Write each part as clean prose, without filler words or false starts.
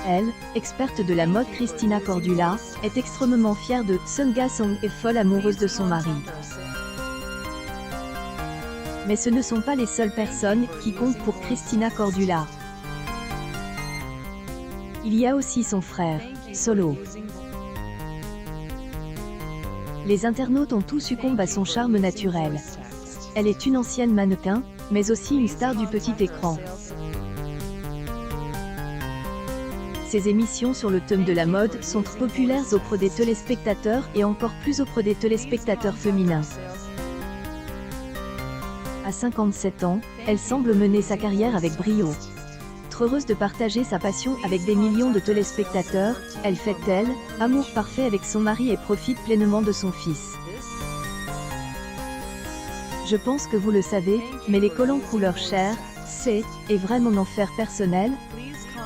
Elle, experte de la mode Christina Cordula, est extrêmement fière de Sun Ga-sung et folle amoureuse de son mari. Mais ce ne sont pas les seules personnes qui comptent pour Christina Cordula. Il y a aussi son frère, Solo. Les internautes ont tous succombé à son charme naturel. Elle est une ancienne mannequin, mais aussi une star du petit écran. Ses émissions sur le thème de la mode sont populaires auprès des téléspectateurs et encore plus auprès des téléspectateurs féminins. À 57 ans, elle semble mener sa carrière avec brio. Heureuse de partager sa passion avec des millions de téléspectateurs, elle fête amour parfait avec son mari et profite pleinement de son fils. Je pense que vous le savez, mais les collants couleur chair, c'est vraiment mon enfer personnel.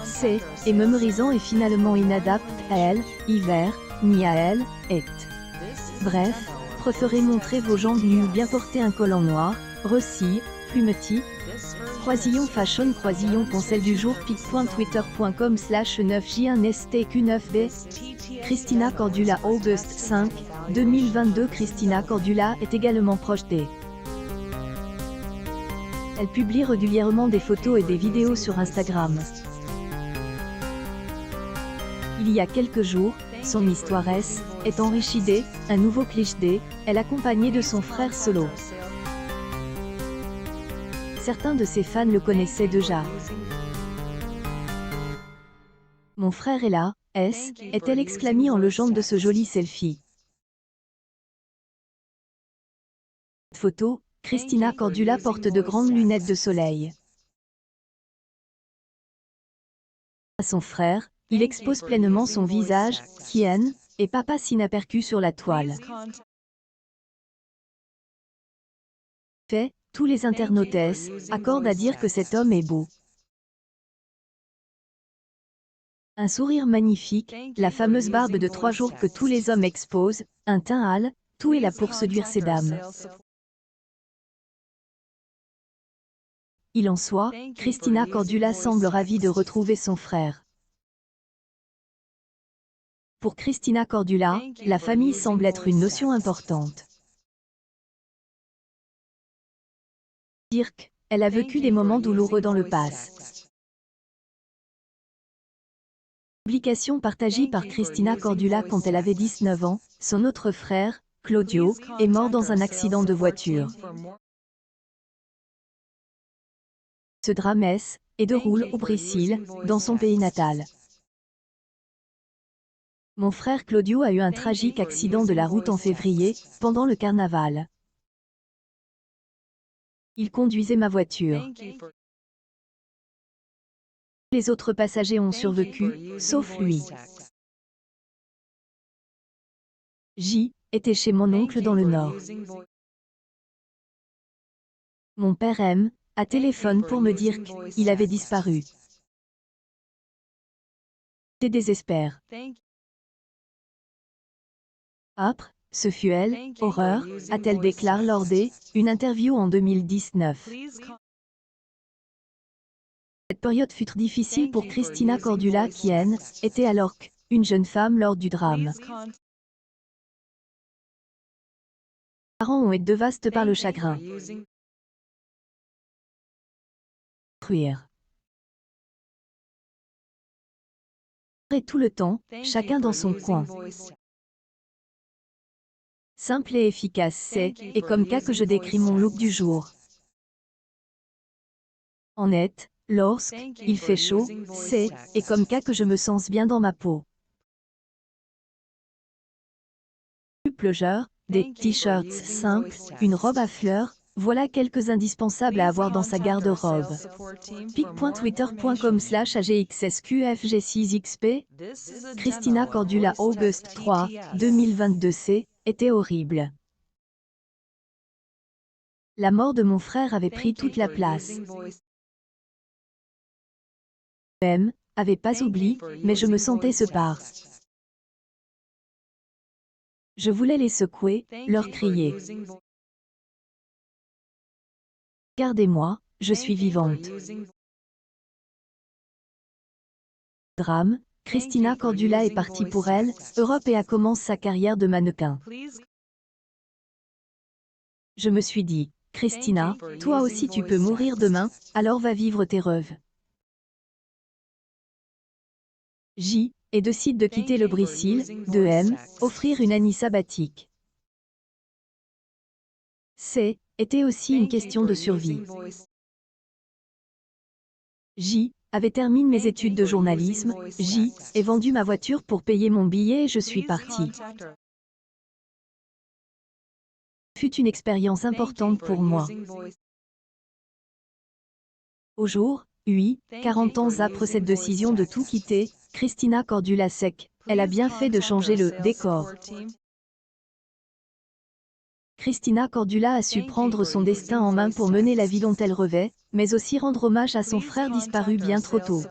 C'est mémorisant et finalement inadapté à elle, hiver, ni à elle, est. Bref, préférez montrer vos jambes nues ou bien porter un collant noir, rossi, plumetis. Croisillon Fashion Croisillon Conseil du jour pic.twitter.com/9j1stq9b Christina Cordula August 5, 2022 Christina Cordula est également proche des. Elle publie régulièrement des photos et des vidéos sur Instagram. Il y a quelques jours, son histoire est enrichie un nouveau cliché, elle accompagnée de son frère Solo. Certains de ses fans le connaissaient déjà. Mon frère est là, est-elle exclamée en légende de ce joli selfie. Photo, Christina Cordula porte de grandes lunettes de soleil. À son frère, il expose pleinement son visage, Kien, et passe inaperçu sur la toile. Tous les internautes accordent à dire que cet homme est beau. Un sourire magnifique, la fameuse barbe de 3 jours que tous les hommes exposent, un teint hâle, tout est là pour séduire ces dames. Il en soit, Christina Cordula semble ravie de retrouver son frère. Pour Christina Cordula, la famille semble être une notion importante. Dirk, elle a vécu des moments douloureux dans le passé. Publication partagée par Christina Cordula quand elle avait 19 ans, son autre frère, Claudio, est mort dans un accident de voiture. Ce drame est déroule au Brésil, dans son pays natal. Mon frère Claudio a eu un tragique accident de la route en février, pendant le carnaval. Il conduisait ma voiture. Les autres passagers ont survécu, sauf lui. J était chez mon oncle dans le Nord. Mon père a téléphone pour me dire qu'il avait disparu. Je désespère. Après, ce fut elle, horreur, a-t-elle déclaré lors d'une interview en 2019. Cette période fut difficile pour Christina Cordula qui était alors une jeune femme lors du drame. Les parents ont été dévastés par le chagrin. Et tout le temps, chacun dans son coin. Simple et efficace, c'est comme ça que je décris mon look du jour. En net, lorsqu'il fait chaud, c'est comme ça que je me sens bien dans ma peau. Pleugeur, des t-shirts simples, une robe à fleurs, voilà quelques indispensables à avoir dans sa garde-robe. pic.twitter.com/agxsqfg6xp Christina Cordula August 3, 2022 était horrible. La mort de mon frère avait pris toute la place. Avait pas oublié, mais je me sentais séparée. Je voulais les secouer, leur crier. Regardez-moi, je suis vivante. Drame, Christina Cordula est partie pour elle, Europe et commence sa carrière de mannequin. Je me suis dit, Christina, toi aussi tu peux mourir demain, alors va vivre tes rêves. J. Et décide de quitter le Brésil, de M. Offrir une année sabbatique. C. Était aussi une question de survie. J. Avait terminé mes études de journalisme, J. Et vendu ma voiture pour payer mon billet et je suis partie. Fut une expérience importante pour moi. Au jour, 40 ans après cette décision de tout quitter, Christina Cordula sec, elle a bien fait de changer le décor. Christina Cordula a su prendre son destin en main pour mener la vie dont elle rêvait, mais aussi rendre hommage à son frère disparu bien trop tôt.